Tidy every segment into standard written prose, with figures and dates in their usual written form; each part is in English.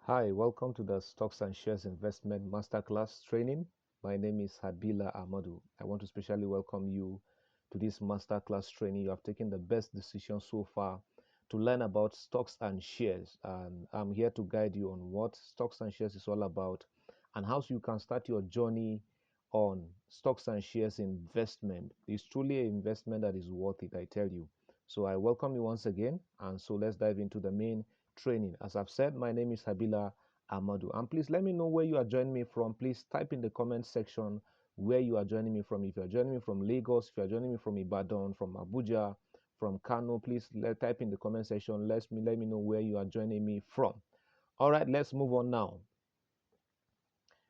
Hi, welcome to the Stocks and Shares Investment Masterclass training. My name is HABILA AMADU. I want to specially welcome you to this masterclass training. You have taken the best decision so far to learn about stocks and shares. And I'm here to guide you on what stocks and shares is all about and how you can start your journey on stocks and shares investment. It's truly an investment that is worth it, I tell you. So I welcome you once again. And so let's dive into the main training. As I've said, my name is HABILA AMADU. And please let me know where you are joining me from. Please type in the comment section where you are joining me from. If you are joining me from Lagos, if you are joining me from Ibadan, from Abuja, from Kano, please type in the comment section. Let me know where you are joining me from. All right, let's move on now.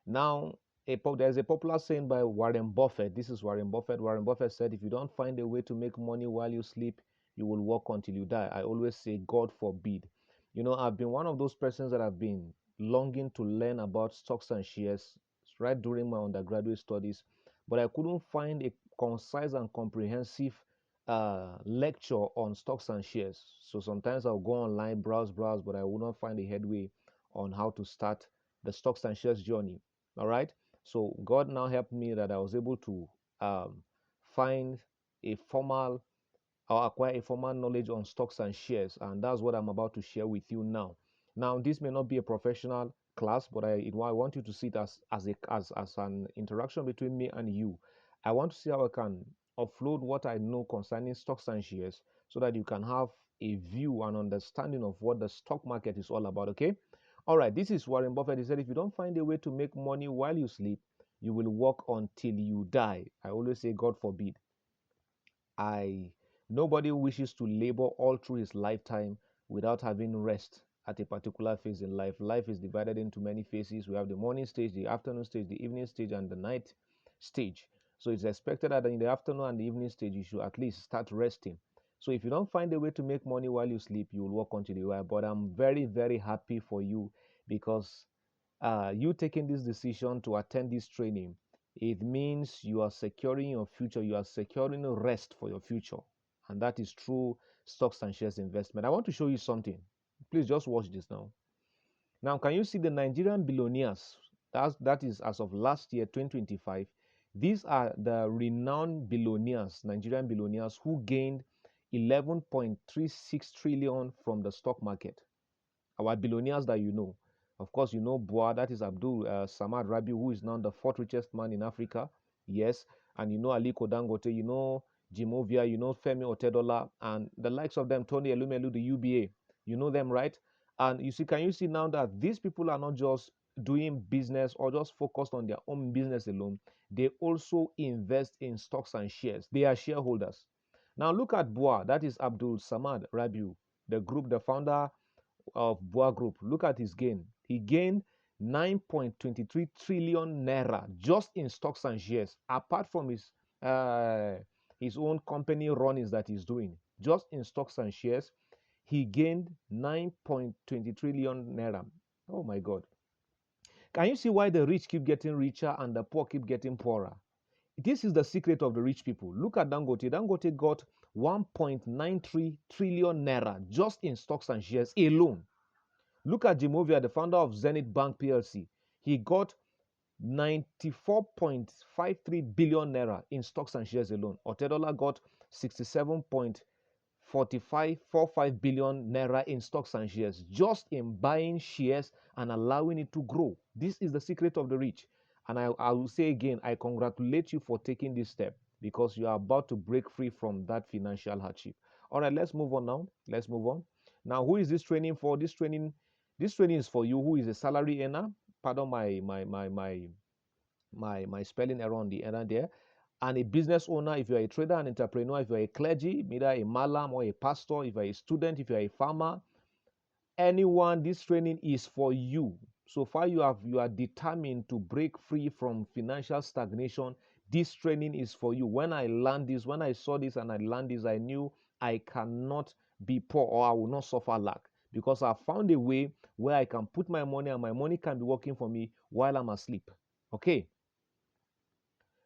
Now, there's a popular saying by Warren Buffett. This is Warren Buffett. Warren Buffett said, if you don't find a way to make money while you sleep, you will work until you die. I always say, God forbid. I've been one of those persons that have been longing to learn about stocks and shares right during my undergraduate studies, but I couldn't find a concise and comprehensive lecture on stocks and shares. So sometimes I'll go online, browse, but I will not find a headway on how to start the stocks and shares journey. All right. So God now helped me that I was able to find a formal or acquire a formal knowledge on stocks and shares, and that's what I'm about to share with you now. Now, this may not be a professional class, but I want you to see it as an interaction between me and you. I want to see how I can offload what I know concerning stocks and shares so that you can have a view and understanding of what the stock market is all about. Okay. All right, this is Warren Buffett. He said, if you don't find a way to make money while you sleep, you will work until you die. I always say, God forbid. Nobody wishes to labor all through his lifetime without having rest at a particular phase in life. Life is divided into many phases. We have the morning stage, the afternoon stage, the evening stage, and the night stage. So it's expected that in the afternoon and the evening stage, you should at least start resting. So if you don't find a way to make money while you sleep, you will work until you die. But I'm very, very happy for you because you taking this decision to attend this training, it means you are securing your future, you are securing rest for your future. And that is true stocks and shares investment. I want to show you something. Please just watch this now. Now, can you see the Nigerian billionaires? That is as of last year, 2025. These are the renowned billionaires, Nigerian billionaires, who gained 11.36 trillion from the stock market. Our billionaires that you know. Of course, you know Boa, that is Abdul Samad Rabiu, who is now the fourth richest man in Africa. Yes. And you know Aliko Dangote, you know Jimovia, you know Femi Otedola, and the likes of them, Tony Elumelu, the UBA. You know them, right? And you see, can you see now that these people are not just doing business or just focused on their own business alone? They also invest in stocks and shares. They are shareholders. Now look at Boa, that is Abdul Samad Rabiu, the group, the founder of Boa Group. Look at his gain. He gained 9.23 trillion naira just in stocks and shares, apart from his own company runnings that he's doing. Just in stocks and shares, he gained 9.20 trillion naira. Oh my God. Can you see why the rich keep getting richer and the poor keep getting poorer? This is the secret of the rich people. Look at Dangote. Dangote got 1.93 trillion naira just in stocks and shares alone. Look at Jimovia, the founder of Zenith Bank PLC. He got 94.53 billion naira in stocks and shares alone. Otedola got 67.45 billion naira in stocks and shares just in buying shares and allowing it to grow. This is the secret of the rich. And I will say again, I congratulate you for taking this step because you are about to break free from that financial hardship. All right, let's move on now. Let's move on. Now, who is this training for? This training is for you who is a salary earner. Pardon my spelling error on the error there. And a business owner, if you're a trader, an entrepreneur, if you're a clergy, either a malam or a pastor, if you're a student, if you're a farmer, anyone, this training is for you. So far you are determined to break free from financial stagnation. This training is for you. When I learned this, when I saw this and I learned this, I knew I cannot be poor or I will not suffer lack because I found a way where I can put my money and my money can be working for me while I'm asleep. Okay.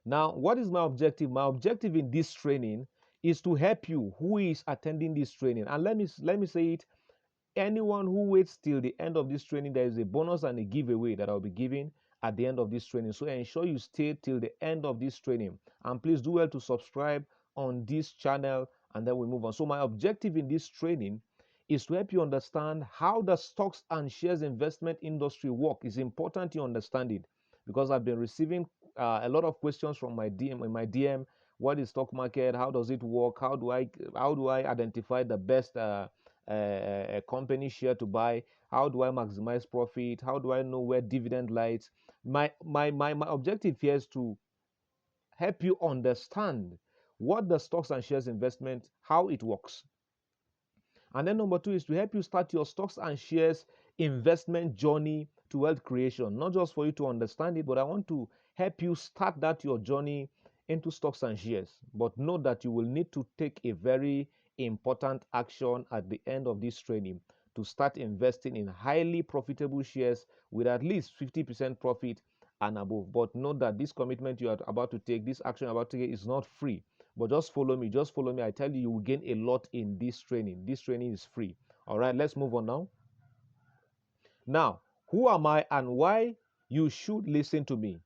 Now, what is my objective? My objective in this training is to help you who is attending this training. And let me say it Anyone who waits till the end of this training, there is a bonus and a giveaway that I'll be giving at the end of this training. So ensure you stay till the end of this training. And please do well to subscribe on this channel, and then we move on. So my objective in this training is to help you understand how the stocks and shares investment industry work. It's important you understand it, because I've been receiving a lot of questions from my DM. What is stock market? How does it work? How do I identify the best company share to buy? How do I maximize profit? How do I know where dividend lies? My objective here is to help you understand what the stocks and shares investment, how it works. And then number two is to help you start your stocks and shares investment journey to wealth creation. Not just for you to understand it, but I want to help you start that your journey into stocks and shares. But know that you will need to take a very important action at the end of this training to start investing in highly profitable shares with at least 50% profit and above. But know that this commitment you are about to take, this action you are about to take, is not free. But just follow me. Just follow me. I tell you, you will gain a lot in this training. This training is free. All right, let's move on now. Now, who am I and why you should listen to me?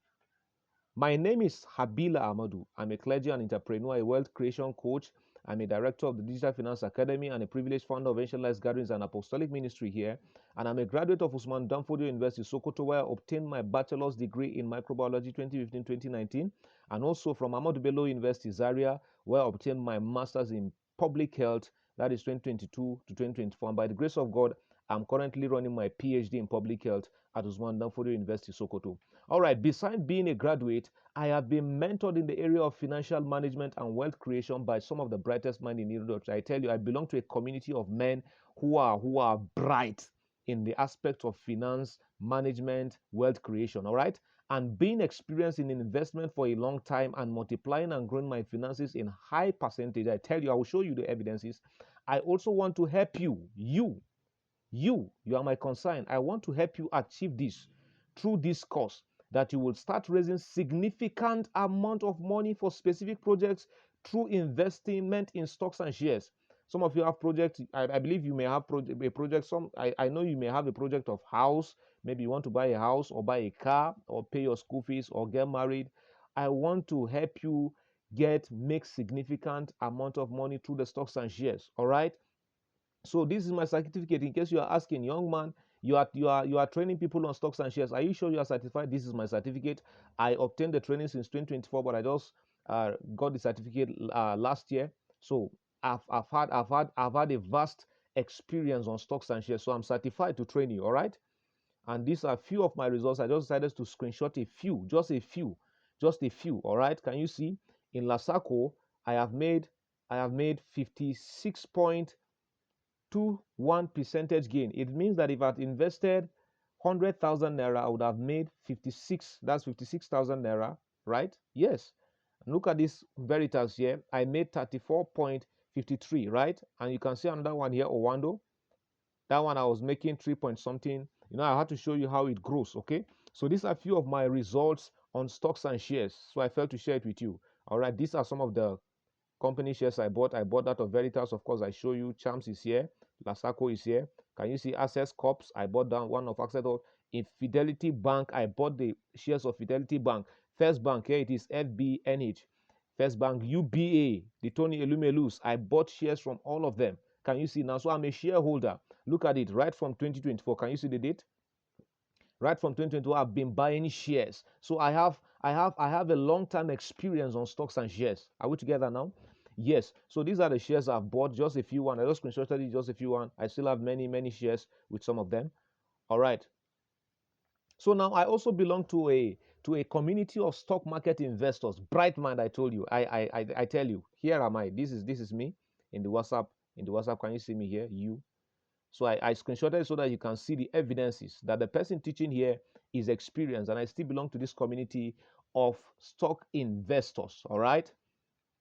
My name is HABILA AMADU. I'm a clergy and entrepreneur, a wealth creation coach. I'm a director of the Digital Finance Academy and a privileged founder of Ancient Lives Gatherings and Apostolic Ministry here. And I'm a graduate of Usman Danfodio University, Sokoto, where I obtained my bachelor's degree in microbiology 2015-2019, and also from AMADU Bello University, Zaria, where I obtained my master's in public health, that is 2022 to 2024. And by the grace of God, I'm currently running my PhD in public health at Usman Danfodio University, Sokoto. All right, besides being a graduate, I have been mentored in the area of financial management and wealth creation by some of the brightest minds in the industry. I tell you, I belong to a community of men who are bright in the aspect of finance, management, wealth creation. All right, and being experienced in investment for a long time and multiplying and growing my finances in high percentage. I tell you, I will show you the evidences. I also want to help you are my concern. I want to help you achieve this through this course, that you will start raising significant amount of money for specific projects through investment in stocks and shares. Some of you have projects. I believe you may have a project. I know you may have a project of house. Maybe you want to buy a house or buy a car or pay your school fees or get married. I want to help you make significant amount of money through the stocks and shares. All right. So this is my certificate. In case you are asking, young man, you are training people on stocks and shares. Are you sure you are certified? This is my certificate. I obtained the training since 2024, but I just got the certificate last year. So I've had a vast experience on stocks and shares. So I'm certified to train you. All right. And these are a few of my results. I just decided to screenshot a few, just a few. All right. Can you see? In Lasaco, I have made 56.21 percentage gain. It means that if I'd invested 100,000 naira, I would have made 56. That's 56,000 naira, right? Yes. Look at this Veritas here. I made 34.53, right? And you can see another one here, Owando. That one I was making 3 point something. I had to show you how it grows. Okay. So these are a few of my results on stocks and shares. So I felt to share it with you. All right. These are some of the company shares I bought. I bought that of Veritas. Of course, I show you. Champs is here. Lasaco is here. Can you see Access Corps? I bought down one of Access. In Fidelity Bank, I bought the shares of Fidelity Bank. First Bank, here it is FBNH. First Bank, UBA, the Tony Elumelus. I bought shares from all of them. Can you see now? So I'm a shareholder. Look at it right from 2024. Can you see the date? Right from 2022, I've been buying shares. So I have a long-term experience on stocks and shares. Are we together now? Yes. So these are the shares I've bought. Just a few one. I just screenshotted it, just a few one. I still have many shares with some of them. All right. So now I also belong to a community of stock market investors. Bright mind, I told you. I tell you. Here am I. This is me in the WhatsApp. In the WhatsApp, can you see me here? You. So I screenshotted it so that you can see the evidences that the person teaching here is experienced, and I still belong to this community of stock investors. All right,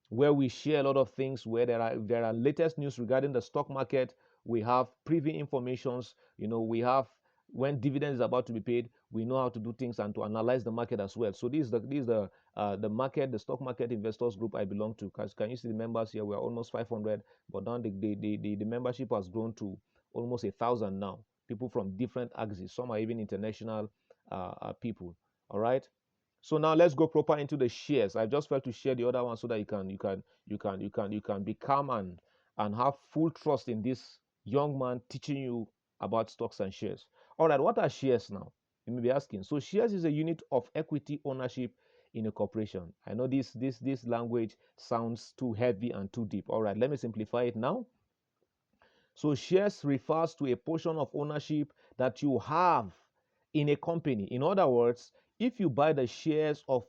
where we share a lot of things, where there are latest news regarding the stock market. We have preview informations. We have when dividends is about to be paid. We know how to do things and to analyze the market as well. So this is the stock market investors group I belong to. Can you see the members here? We are almost 500, but now the membership has grown to almost 1,000 now. People from different axes. Some are even international people. All right. So now let's go proper into the shares. I just felt to share the other one so that you can be calm and have full trust in this young man teaching you about stocks and shares. All right, what are shares now? You may be asking. So shares is a unit of equity ownership in a corporation. I know this language sounds too heavy and too deep. All right, let me simplify it now. So shares refers to a portion of ownership that you have in a company. In other words, if you buy the shares of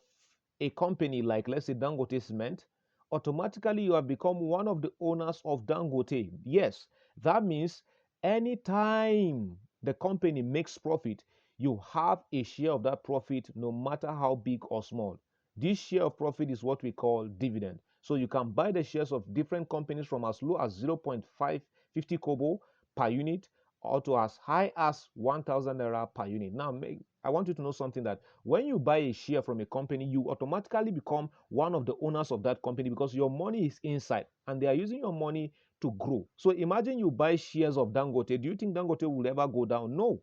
a company like, let's say, Dangote Cement, automatically you have become one of the owners of Dangote. Yes, that means anytime the company makes profit, you have a share of that profit, no matter how big or small. This share of profit is what we call dividend. So you can buy the shares of different companies from as low as 0.550 kobo per unit or to as high as 1,000 naira per unit. Now, I want you to know something, that when you buy a share from a company, you automatically become one of the owners of that company because your money is inside and they are using your money to grow. So imagine you buy shares of Dangote. Do you think Dangote will ever go down? No.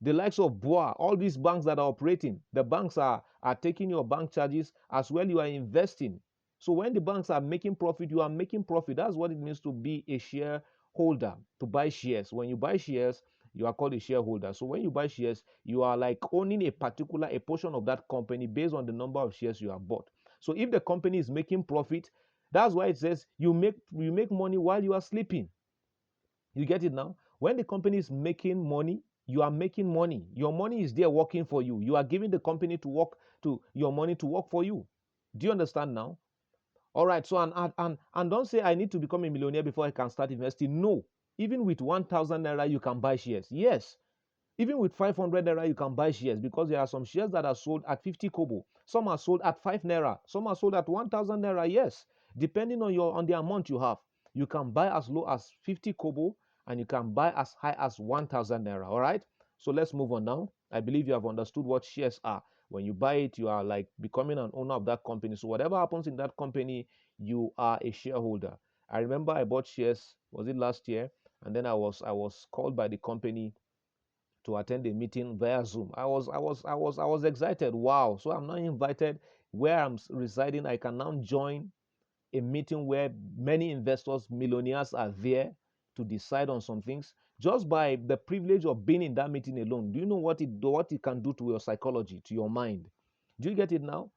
The likes of BUA, all these banks that are operating, the banks are taking your bank charges as well. You are investing. So when the banks are making profit, you are making profit. That's what it means to be a shareholder, to buy shares. When you buy shares, you are called a shareholder. So when you buy shares, you are like owning a portion of that company based on the number of shares you have bought. So if the company is making profit, that's why it says you make money while you are sleeping. You get it now? When the company is making money, you are making money. Your money is there working for you. You are giving the company to work to your money to work for you. Do you understand now? All right. So and don't say I need to become a millionaire before I can start investing. No. Even with 1,000 naira, you can buy shares. Yes. Even with 500 naira, you can buy shares because there are some shares that are sold at 50 kobo. Some are sold at 5 naira. Some are sold at 1,000 naira. Yes, depending on the amount you have. You can buy as low as 50 kobo and you can buy as high as 1,000 naira. All right. So let's move on now. I believe you have understood what shares are. When you buy it, you are like becoming an owner of that company. So whatever happens in that company, you are a shareholder. I remember I bought shares, was it last year? And then I was called by the company to attend a meeting via Zoom. I was excited. Wow. So I'm now invited where I'm residing. I can now join a meeting where many investors, millionaires are there to decide on some things. Just by the privilege of being in that meeting alone, do you know what it can do to your psychology, to your mind? Do you get it now?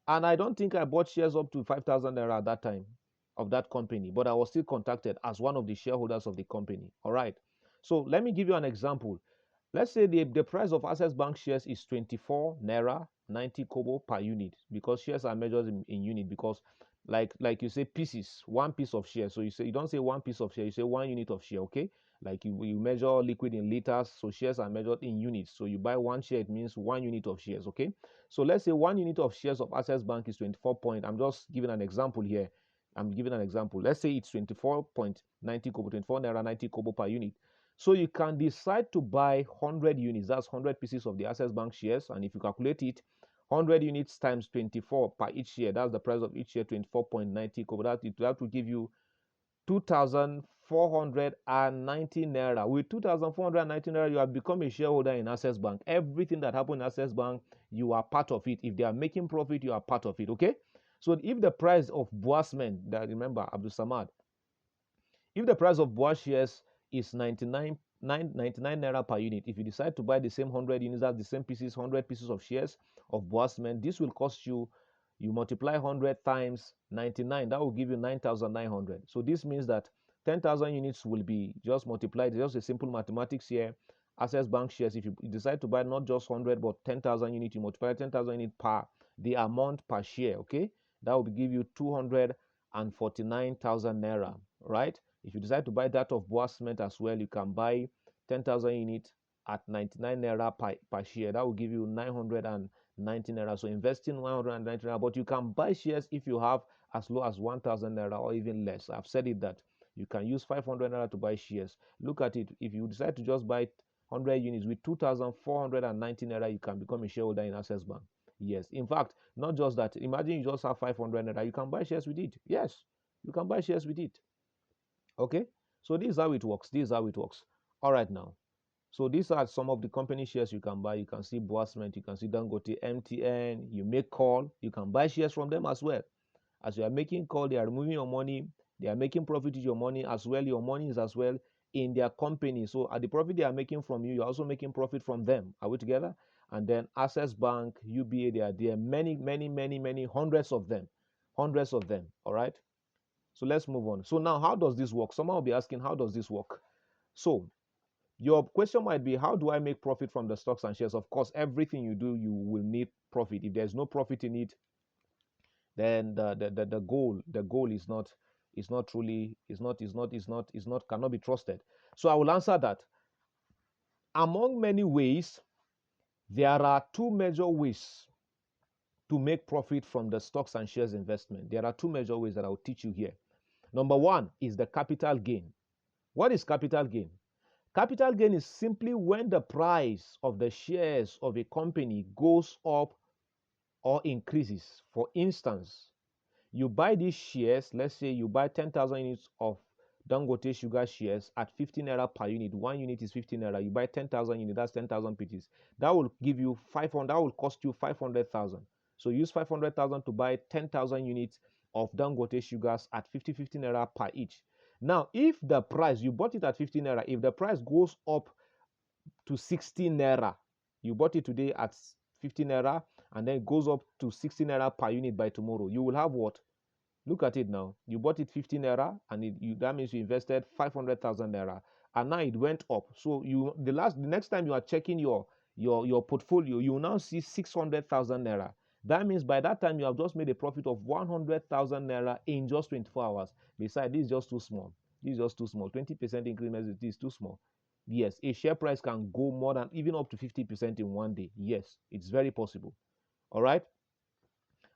And I don't think I bought shares up to 5,000 naira at that time of that company, but I was still contacted as one of the shareholders of the company. All right. So let me give you an example. Let's say the price of Access Bank shares is 24 naira 90 kobo per unit, because shares are measured in unit, because like you say pieces, one piece of share. So you don't say one piece of share, you say one unit of share. Okay, like you measure liquid in liters, so shares are measured in units. So you buy one share, it means one unit of shares. Okay, so let's say one unit of shares of Access Bank is 24 point. I'm just giving an example here. I'm giving an example. Let's say it's 24.90 kobo, 24 naira 90 kobo per unit. So you can decide to buy 100 units. That's 100 pieces of the Access Bank shares. And if you calculate it, 100 units times 24 per each share, that's the price of each share, 24.90 kobo. That will give you 2,490 naira. With 2,490 naira, you have become a shareholder in Access Bank. Everything that happened in Access Bank, you are part of it. If they are making profit, you are part of it. Okay? So if the price of Boasmen, that remember Abdul Samad, if the price of BUA shares is 99 naira per unit, if you decide to buy the same 100 units, that's the same pieces, 100 pieces of shares of BUA cement, this will cost you multiply 100 times 99, that will give you 9,900. So this means that 10,000 units will be just multiplied. Just a simple mathematics here. Access Bank shares, if you decide to buy not just 100 but 10,000 units, you multiply 10,000 units per the amount per share. Okay, that will give you 249,000 naira, right? If you decide to buy that of BUA cement as well, you can buy 10,000 units at 99 naira per share. That will give you 990 naira. So investing 190 naira, but you can buy shares if you have as low as 1,000 naira or even less. I've said it that you can use 500 naira to buy shares. Look at it. If you decide to just buy 100 units with 2,490 naira, you can become a shareholder in Access Bank. Yes. In fact, not just that. Imagine you just have 500 naira. You can buy shares with it. Yes. You can buy shares with it. Okay, so this is how it works. This is how it works. All right now. So these are some of the company shares you can buy. You can see Boa Cement, you can see Dangote, MTN, you make call, you can buy shares from them as well. As you are making call, they are removing your money, they are making profit with your money as well. Your money is as well in their company. So at the profit they are making from you, you're also making profit from them. Are we together? And then Access Bank, UBA, there are many, hundreds of them. Hundreds of them. All right. So let's move on. So now, how does this work? Someone will be asking, how does this work? So your question might be, how do I make profit from the stocks and shares? Of course, everything you do, you will need profit. If there's no profit in it, then the goal is not truly is not cannot be trusted. So I will answer that. Among many ways, there are two major ways to make profit from the stocks and shares investment. There are two major ways that I will teach you here. Number one is the capital gain. What is capital gain? Capital gain is simply when the price of the shares of a company goes up or increases. For instance, you buy these shares, let's say you buy 10,000 units of Dangote sugar shares at 15 naira per unit. One unit is 15 naira. You buy 10,000 units, that's 10,000 pieces. That will give you 500, that will cost you 500,000. So use 500,000 to buy 10,000 units of Dangote sugars at 50 naira per each. Now, if the price, you bought it at 15 naira, if the price goes up to 16 naira, you bought it today at 15 naira, and then it goes up to 16 naira per unit by tomorrow, you will have what? Look at it now. You bought it 15 naira, and that means you invested 500,000 naira, and now it went up. So the next time you are checking your portfolio, you will now see 600,000 naira. That means by that time you have just made a profit of 100,000 naira in just 24 hours. Besides, this is just too small. This is just too small. 20% increment is too small. Yes, a share price can go more than even up to 50% in one day. Yes, it's very possible. All right.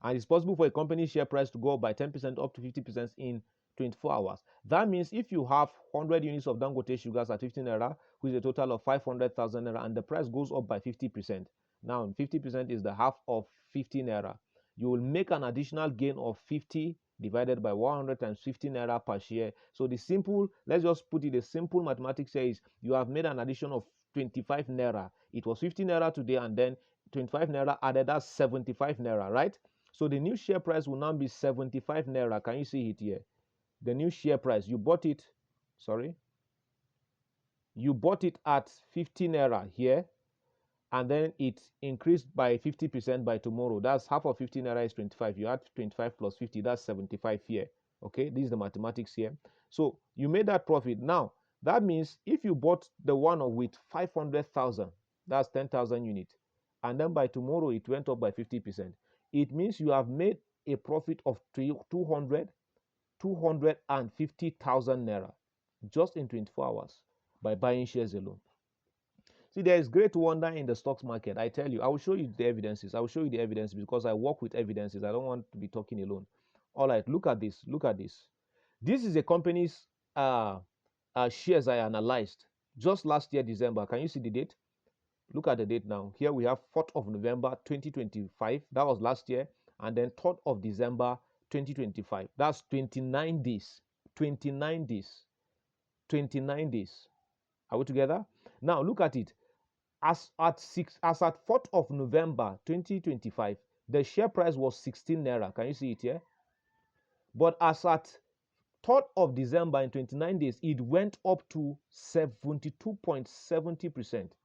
And it's possible for a company's share price to go up by 10% up to 50% in 24 hours. That means if you have 100 units of Dangote sugars at 15 naira, which is a total of 500,000 naira, and the price goes up by 50%. Now, 50% is the half of 50 naira. You will make an additional gain of 50 divided by 100 times 50 naira per share. So let's just put it, the simple mathematics says you have made an addition of 25 naira. It was 50 naira today, and then 25 naira added, that's 75 naira, right? So the new share price will now be 75 naira. Can you see it here? The new share price, you bought it at 50 naira here, and then it increased by 50% by tomorrow. That's half of 50 naira is 25. You add 25 plus 50, that's 75 here. Okay, this is the mathematics here. So you made that profit. Now, that means if you bought the one with 500,000, that's 10,000 units, and then by tomorrow it went up by 50%. It means you have made a profit of 250,000 naira just in 24 hours by buying shares alone. See, there is great wonder in the stocks market. I tell you, I will show you the evidences. I will show you the evidence because I work with evidences. I don't want to be talking alone. All right, look at this. Look at this. This is a company's shares I analyzed just last year, December. Can you see the date? Look at the date now. Here we have 4th of November 2025. That was last year. And then 3rd of December 2025. That's 29 days. 29 days. 29 days. Are we together? Now look at it. As at 4th of November 2025, the share price was 16 naira. Can you see it here? But as at 3rd of December in 29 days, it went up to 72.70%.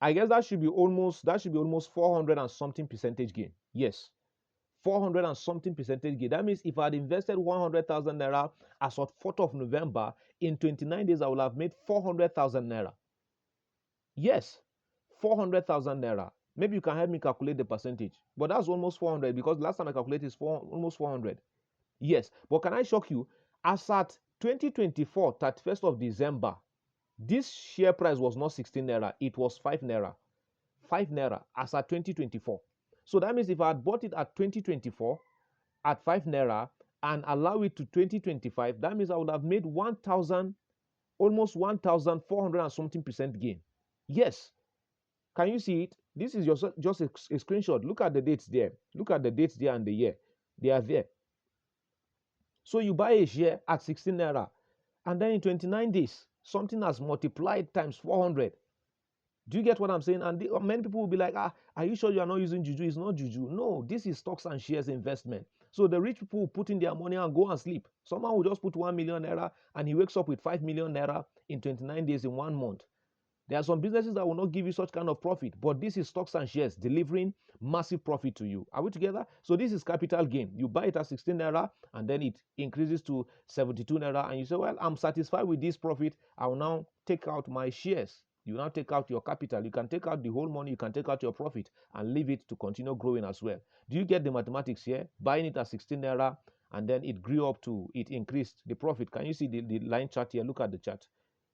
I guess that should be almost 400 and something percentage gain. Yes, 400 and something percentage gain. That means if I had invested 100,000 naira as of 4th of November, in 29 days I will have made 400,000 naira. Yes, 400,000 naira. Maybe you can help me calculate the percentage, but that's almost 400 because last time I calculated is almost 400. Yes, but can I shock you? As at 2024, 31st of December, this share price was not 16 naira, it was 5 naira. 5 naira as at 2024. So that means if I had bought it at 2024 at 5 naira and allow it to 2025, that means I would have made almost 1,400 and something percent gain. Yes. Can you see it? This is just a screenshot. Look at the dates there. Look at the dates there and the year. They are there. So you buy a share at 16 naira, and then in 29 days, something has multiplied times 400. Do you get what I'm saying? And many people will be like, are you sure you are not using juju? It's not juju. No, this is stocks and shares investment. So the rich people will put in their money and go and sleep. Someone will just put 1 million naira and he wakes up with 5 million naira in 29 days in 1 month. There are some businesses that will not give you such kind of profit, but this is stocks and shares delivering massive profit to you. Are we together? So this is capital gain. You buy it at 16 naira and then it increases to 72 naira and you say, well, I'm satisfied with this profit. I will now take out my shares. You now take out your capital. You can take out the whole money. You can take out your profit and leave it to continue growing as well. Do you get the mathematics here? Buying it at 16 naira and then it grew up to, it increased the profit. Can you see the line chart here? Look at the chart.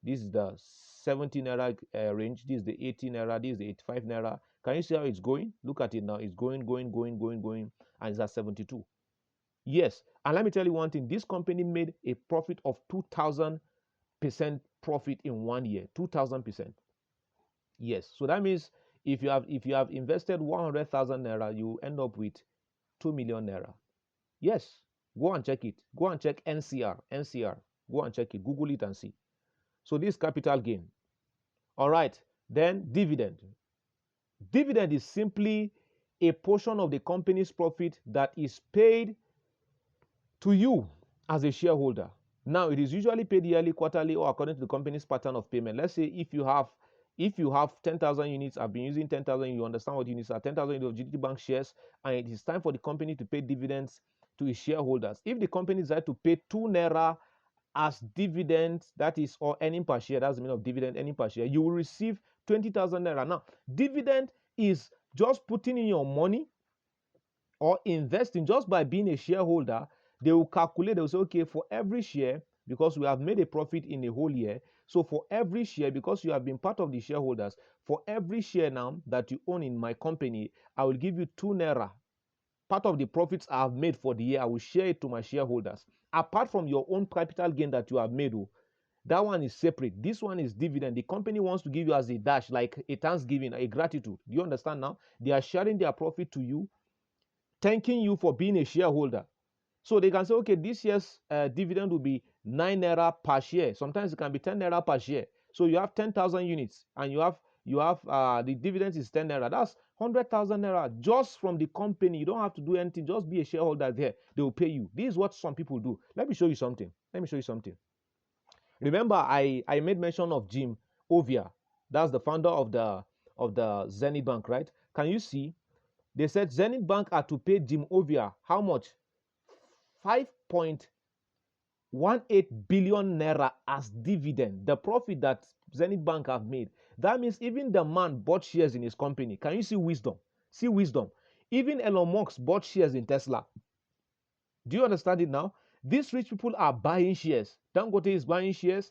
This is the 70 naira range. This is the 80 naira. This is the 85 naira. Can you see how it's going? Look at it now. It's going, and it's at 72. Yes. And let me tell you one thing. This company made a profit of 2,000% profit in 1 year. 2,000%. Yes. So that means if you have invested 100,000 naira, you end up with 2 million naira. Yes. Go and check it. Go and check NCR. Go and check it. Google it and see. So this capital gain. All right. Then dividend. Dividend is simply a portion of the company's profit that is paid to you as a shareholder. Now, it is usually paid yearly, quarterly, or according to the company's pattern of payment. Let's say if you have 10,000 units, I've been using 10,000, you understand what units are, 10,000 units of GTT Bank shares, and it is time for the company to pay dividends to its shareholders. If the company decides to pay 2 naira as dividends, that is, or earning per share, that's the meaning of dividend, earning per share, you will receive 20,000 naira. Now, dividend is just putting in your money or investing just by being a shareholder. They will calculate, they will say, okay, for every share, because we have made a profit in a whole year, so for every share, because you have been part of the shareholders, for every share now that you own in my company, I will give you 2 naira. Part of the profits I have made for the year, I will share it to my shareholders. Apart from your own capital gain that you have made, that one is separate. This one is dividend. The company wants to give you as a dash, like a thanksgiving, a gratitude. Do you understand now? They are sharing their profit to you, thanking you for being a shareholder. So they can say, okay, this year's dividend will be 9 naira per share. Sometimes it can be 10 naira per share. So you have 10,000 units and you have the dividend is 10 naira. That's 100,000 naira just from the company. You don't have to do anything. Just be a shareholder there. They will pay you. This is what some people do. Let me show you something. Remember, I made mention of Jim Ovia. That's the founder of the Zenith Bank, right? Can you see? They said Zenith Bank had to pay Jim Ovia how much? 5.18 billion naira as dividend. The profit that Zenith Bank have made. That means even the man bought shares in his company. Can you see wisdom? See wisdom. Even Elon Musk bought shares in Tesla. Do you understand it now? These rich people are buying shares. Dangote is buying shares.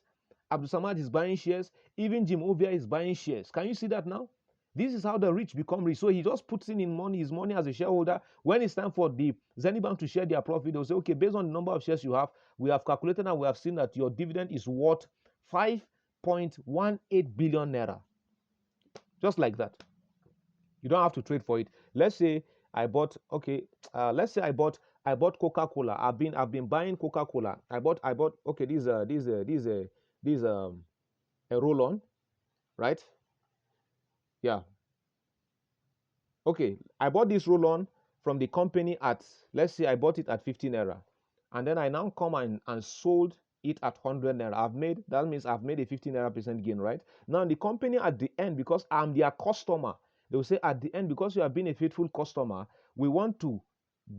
Abdul Samad is buying shares. Even Jim Ovia is buying shares. Can you see that now? This is how the rich become rich. So he just puts in his money as a shareholder. When it's time for the Zenith Bank to share their profit, they'll say, okay, based on the number of shares you have, we have calculated and we have seen that your dividend is worth 5.18 billion naira. Just like that. You don't have to trade for it. Let's say I bought, okay, let's say I bought Coca-Cola. I've been buying Coca-Cola. I bought, okay, this is a roll-on, right? Yeah. Okay, I bought this roll-on from the company at, let's say I bought it at 15 naira. And then I now come and sold it at 100 naira. That means I've made a 15 naira percent gain, right? Now the company at the end, because I'm their customer, they will say at the end, because you have been a faithful customer, we want to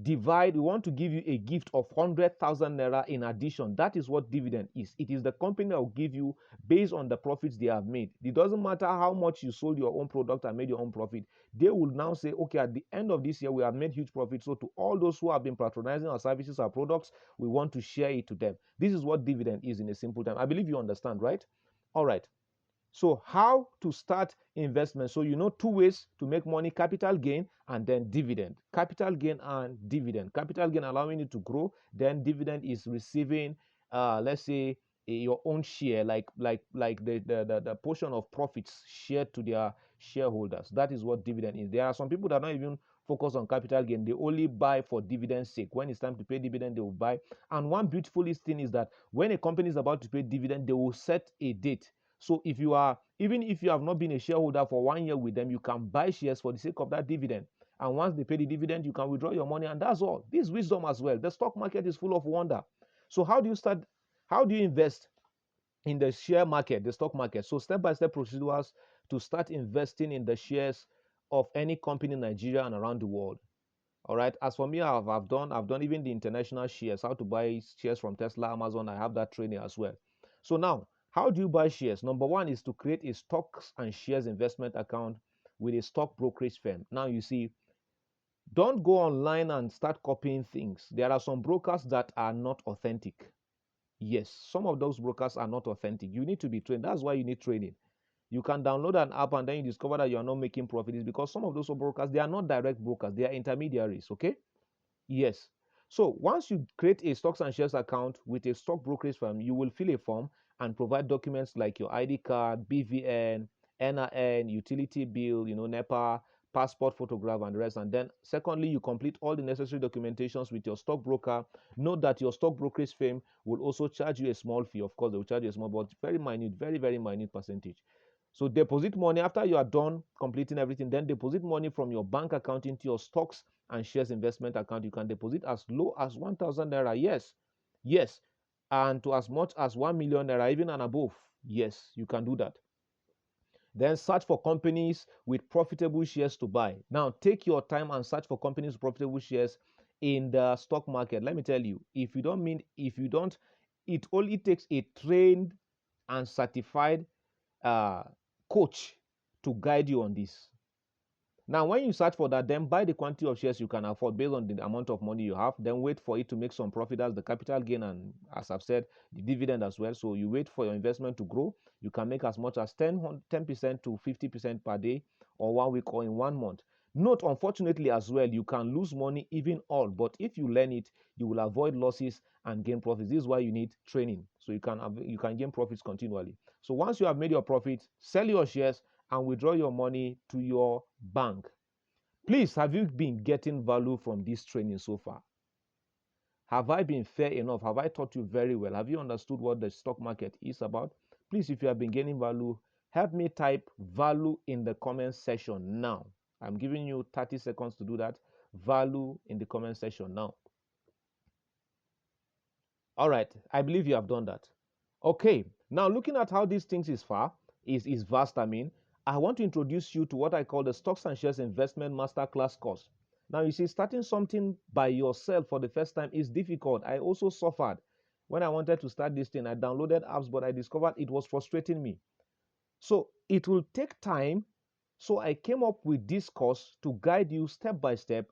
give you a gift of 100,000 naira in addition. That is what dividend is. It is the company that will give you based on the profits they have made. It doesn't matter how much you sold your own product and made your own profit. They will now say, okay, at the end of this year, we have made huge profit. So to all those who have been patronizing our services, our products, we want to share it to them. This is what dividend is in a simple time. I believe you understand, right? All right. So how to start investment? So you know 2 ways to make money: capital gain and then dividend. Capital gain and dividend. Capital gain allowing you to grow. Then dividend is receiving, let's say, your own share, like the portion of profits shared to their shareholders. That is what dividend is. There are some people that don't even focus on capital gain. They only buy for dividend sake. When it's time to pay dividend, they will buy. And one beautiful thing is that when a company is about to pay dividend, they will set a date. So if you are, even if you have not been a shareholder for 1 year with them, you can buy shares for the sake of that dividend. And once they pay the dividend, you can withdraw your money, and that's all. This is wisdom as well. The stock market is full of wonder. So how do you start? How do you invest in the share market, the stock market? So step-by-step procedures to start investing in the shares of any company in Nigeria and around the world. All right. As for me, I've done even the international shares, how to buy shares from Tesla, Amazon. I have that training as well. So now, how do you buy shares? Number one is to create a stocks and shares investment account with a stock brokerage firm. Now you see, don't go online and start copying things. There are some brokers that are not authentic. Yes, some of those brokers are not authentic. You need to be trained. That's why you need training. You can download an app and then you discover that you are not making profit. It's because some of those brokers, they are not direct brokers, they are intermediaries. Okay. Yes. So once you create a stocks and shares account with a stock brokerage firm, you will fill a form and provide documents like your ID card, BVN, NIN, utility bill, NEPA, passport photograph, and the rest. And then secondly, you complete all the necessary documentations with your stockbroker. Note that your stock brokerage firm will also charge you a small fee. Of course, they will charge you a small, but very minute, very, very minute percentage. So deposit money after you are done completing everything. Then deposit money from your bank account into your stocks and shares investment account. You can deposit as low as 1,000 naira. Yes, and to as much as 1 million naira, even and above. Yes, you can do that. Then search for companies with profitable shares to buy. Now take your time and search for companies with profitable shares in the stock market. Let me tell you, if you don't, it only takes a trained and certified uh, coach to guide you on this. Now, when you search for that, then buy the quantity of shares you can afford based on the amount of money you have. Then wait for it to make some profit as the capital gain and, as I've said, the dividend as well. So you wait for your investment to grow. You can make as much as 10% to 50% per day, or 1 week, or in 1 month. Note, unfortunately, as well, you can lose money even all. But if you learn it, you will avoid losses and gain profits. This is why you need training, so you can gain profits continually. So once you have made your profits, sell your shares and withdraw your money to your bank. Please, have you been getting value from this training so far? Have I been fair enough? Have I taught you very well? Have you understood what the stock market is about? Please, if you have been gaining value, help me type value in the comment section now. I'm giving you 30 seconds to do that. Value in the comment section now. All right, I believe you have done that. Okay, now looking at how these things is vast, I want to introduce you to what I call the Stocks and Shares Investment Masterclass course. Now, you see, starting something by yourself for the first time is difficult. I also suffered. When I wanted to start this thing, I downloaded apps, but I discovered it was frustrating me. So it will take time. So I came up with this course to guide you step by step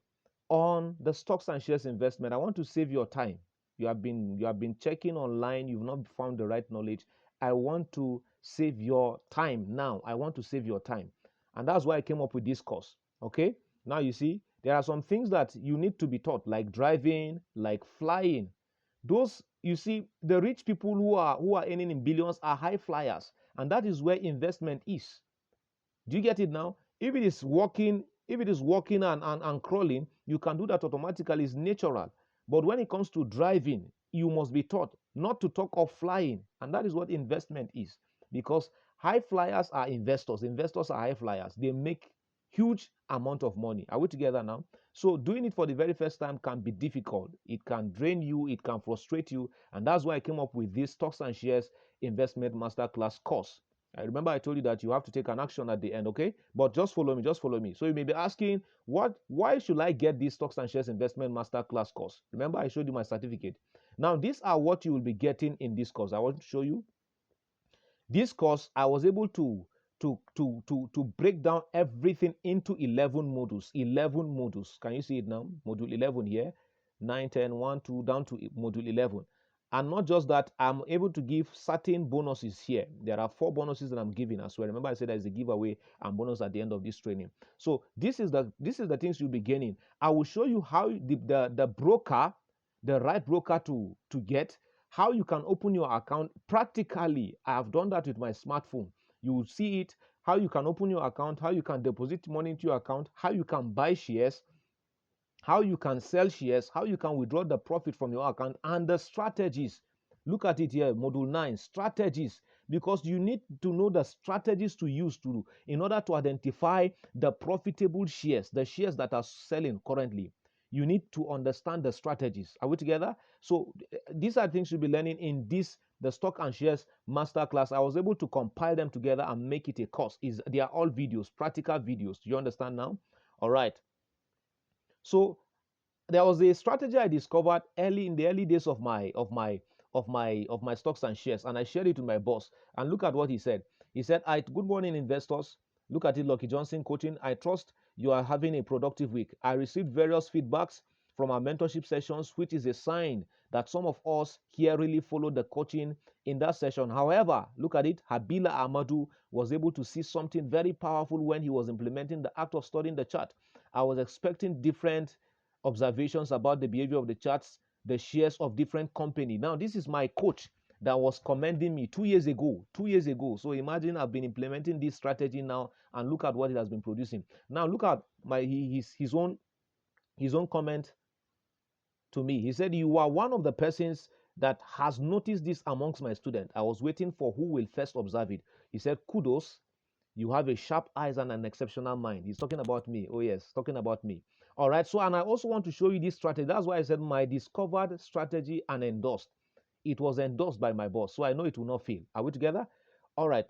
on the stocks and shares investment. I want to save your time. You have been checking online, you've not found the right knowledge. I want to save your time now. I want to save your time. And that's why I came up with this course. Okay? Now you see, there are some things that you need to be taught, like driving, like flying. Those, you see, the rich people who are earning in billions are high flyers, and that is where investment is. Do you get it now? If it is walking, and crawling, you can do that automatically. It's natural. But when it comes to driving, you must be taught, not to talk of flying. And that is what investment is. Because high flyers are investors. Investors are high flyers. They make huge amount of money. Are we together now? So doing it for the very first time can be difficult. It can drain you. It can frustrate you. And that's why I came up with this Stocks and Shares Investment Masterclass course. I remember I told you that you have to take an action at the end, okay? But just follow me. So you may be asking, why should I get this Stocks and Shares Investment Masterclass course? Remember, I showed you my certificate. Now, these are what you will be getting in this course. I want to show you. This course, I was able to break down everything into 11 modules. 11 modules. Can you see it now? Module 11 here. 9, 10, 1, 2, down to module 11. And not just that, I'm able to give certain bonuses here. There are 4 bonuses that I'm giving as well. Remember, I said there's a giveaway and bonus at the end of this training. So this is the things you'll be gaining. I will show you how the broker, the right broker to get, how you can open your account practically. I have done that with my smartphone. You will see it, how you can open your account, how you can deposit money into your account, how you can buy shares, how you can sell shares, how you can withdraw the profit from your account, and the strategies. Look at it here, module 9, strategies, because you need to know the strategies to use to in order to identify the profitable shares, the shares that are selling currently. You need to understand the strategies. Are we together? So these are things you'll be learning in this the stock and shares masterclass. I was able to compile them together and make it a course. They are all videos, practical videos. Do you understand now? All right. So there was a strategy I discovered early in the early days of my stocks and shares, and I shared it with my boss. And look at what he said. He said, Good morning, investors. Look at it, Lucky Johnson coaching. I trust you are having a productive week. I received various feedbacks from our mentorship sessions, which is a sign that some of us here really followed the coaching in that session. However, look at it, HABILA AMADU was able to see something very powerful when he was implementing the act of studying the chart. I was expecting different observations about the behavior of the charts, the shares of different company. Now, this is my coach that was commending me 2 years ago. 2 years ago. So imagine I've been implementing this strategy now, and look at what it has been producing. Now, look at his own comment to me. He said, "You are one of the persons that has noticed this amongst my students. I was waiting for who will first observe it." He said, "Kudos. You have a sharp eyes and an exceptional mind." He's talking about me. Oh, yes, talking about me. All right. So, and I also want to show you this strategy. That's why I said my discovered strategy and endorsed. It was endorsed by my boss. So I know it will not fail. Are we together? All right.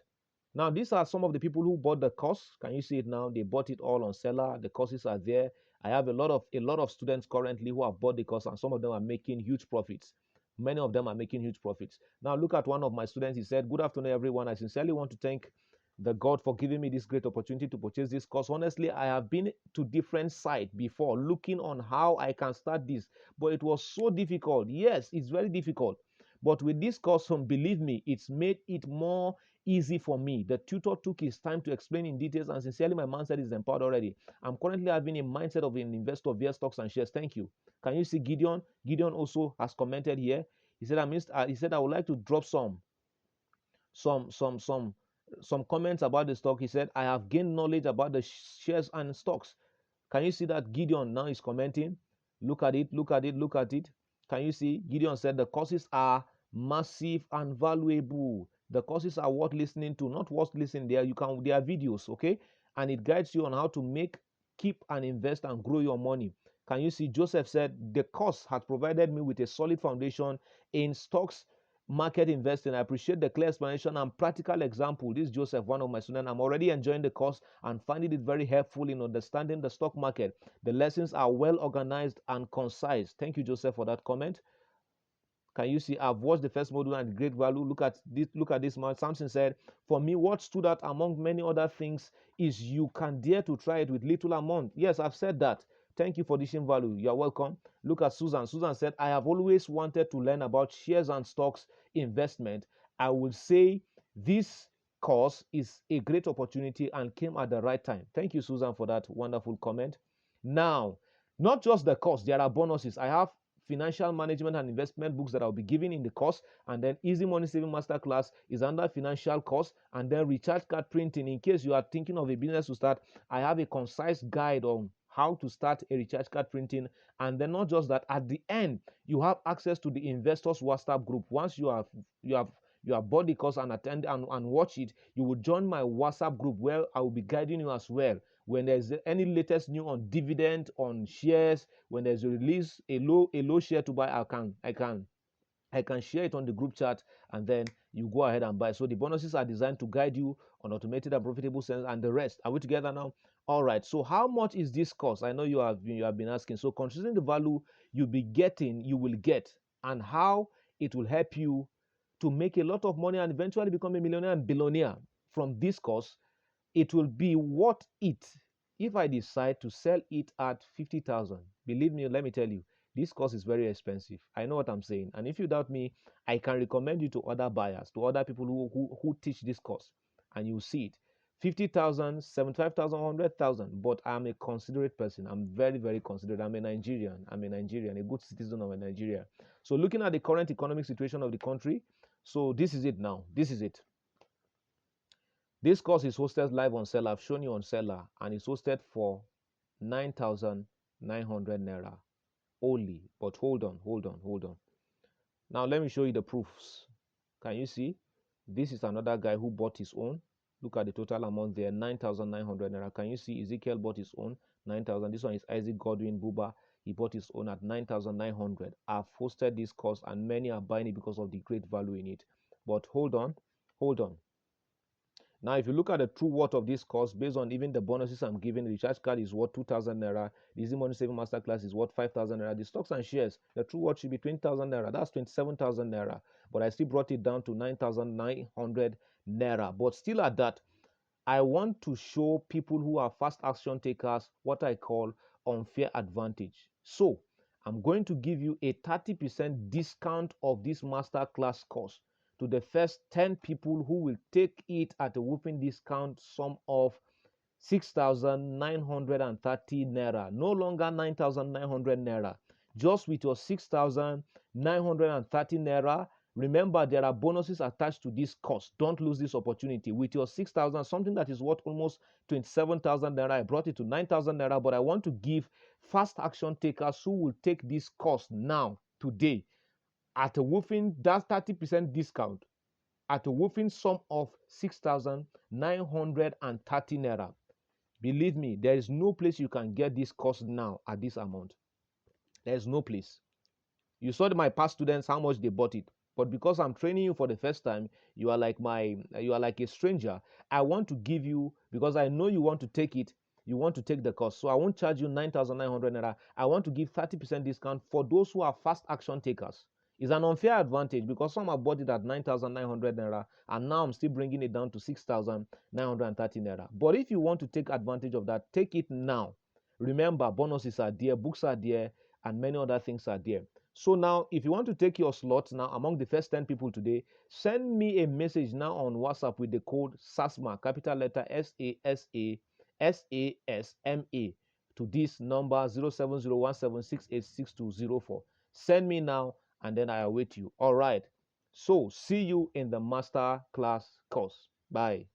Now, these are some of the people who bought the course. Can you see it now? They bought it all on seller. The courses are there. I have a lot of students currently who have bought the course, and some of them are making huge profits. Many of them are making huge profits. Now, look at one of my students. He said, "Good afternoon, everyone. I sincerely want to thank the God for giving me this great opportunity to purchase this course. Honestly, I have been to different sites before looking on how I can start this, but it was so difficult. Yes, it's very difficult. But with this course, believe me, it's made it more easy for me. The tutor took his time to explain in details, and sincerely, my mindset is empowered already. I'm currently having a mindset of an investor via stocks and shares. Thank you." Can you see Gideon? Gideon also has commented here. He said, I would like to drop some some some some comments about the stock. He said, "I have gained knowledge about the shares and stocks." Can you see that Gideon now is commenting? Look at it, look at it, look at it. Can you see? Gideon said the courses are massive and valuable. The courses are worth listening to, not worth listening. There are videos, okay? And it guides you on how to make, keep, and invest and grow your money. Can you see? Joseph said the course has provided me with a solid foundation in stocks market investing. I appreciate the clear explanation and practical example. This is Joseph, one of my students. I'm already enjoying the course and finding it very helpful in understanding the stock market. The lessons are well organized and concise. Thank you, Joseph, for that comment. Can you see? I've watched the first module and great value. Look at this. Look at this man. Samson said, "For me, what stood out among many other things is you can dare to try it with little amount." Yes, I've said that. Thank you for this value. You're welcome. Look at Susan. Susan said, "I have always wanted to learn about shares and stocks investment. I would say this course is a great opportunity and came at the right time." Thank you, Susan, for that wonderful comment. Now, not just the course, there are bonuses. I have financial management and investment books that I'll be giving in the course, and then Easy Money Saving Masterclass is under financial course, and then recharge card printing. In case you are thinking of a business to start, I have a concise guide on how to start a recharge card printing. And then not just that, at the end you have access to the investors WhatsApp group. Once you have bought the course and attend and watch it, you will join my WhatsApp group where I will be guiding you as well. When there's any latest new on dividend, on shares, when there's a release, a low share to buy, I can share it on the group chat, and then you go ahead and buy. So the bonuses are designed to guide you on automated and profitable sales and the rest. Are we together now? All right. So how much is this cost? I know you have been asking. So considering the value you will get, and how it will help you to make a lot of money and eventually become a millionaire and billionaire from this course, it will be worth it if I decide to sell it at 50,000. Believe me, let me tell you, this course is very expensive. I know what I'm saying. And if you doubt me, I can recommend you to other buyers, to other people who teach this course, and you'll see it. 50,000, 75,000, 100,000. But I'm a considerate person. I'm very, very considerate. I'm a Nigerian, a good citizen of Nigeria. So looking at the current economic situation of the country, so this is it now. This is it. This course is hosted live on Seller. I've shown you on Seller, and it's hosted for 9,000 900 naira only. But hold on. Now let me show you the proofs. Can you see? This is another guy who bought his own. Look at the total amount there, 9,900 naira. Can you see Ezekiel bought his own 9,000? This one is Isaac Godwin Buba. He bought his own at 9,900. I've hosted this course and many are buying it because of the great value in it. But hold on. Now, if you look at the true worth of this course, based on even the bonuses I'm giving, the recharge card is worth 2,000 naira. The Easy Money Saving Masterclass is worth 5,000 naira. The stocks and shares, the true worth should be 20,000 naira. That's 27,000 naira. But I still brought it down to 9,900 naira. But still at that, I want to show people who are fast action takers what I call unfair advantage. So I'm going to give you a 30% discount of this masterclass course to the first 10 people who will take it at a whopping discount sum of 6,930 naira. No longer 9,900 naira. Just with your 6,930 naira. Remember, there are bonuses attached to this course. Don't lose this opportunity. With your 6,000, something that is worth almost 27,000 naira, I brought it to 9,000 naira. But I want to give fast action takers who will take this course now, today, at a whopping, that's 30% discount, at a whopping sum of 6,930 naira. Believe me, there is no place you can get this course now at this amount. There is no place. You saw my past students, how much they bought it. But because I'm training you for the first time, you are like a stranger. I want to give you, because I know you want to take it, you want to take the course. So I won't charge you 9,900 naira. I want to give 30% discount for those who are fast action takers. It's an unfair advantage because some have bought it at 9,900 naira and now I'm still bringing it down to 6,930 naira. But if you want to take advantage of that, take it now. Remember, bonuses are there, books are there, and many other things are there. So now, if you want to take your slot now among the first 10 people today, send me a message now on WhatsApp with the code SASMA, capital letter SASASMA, to this number 070176866204. Send me now and then I await you. All right. So see you in the master class course. Bye.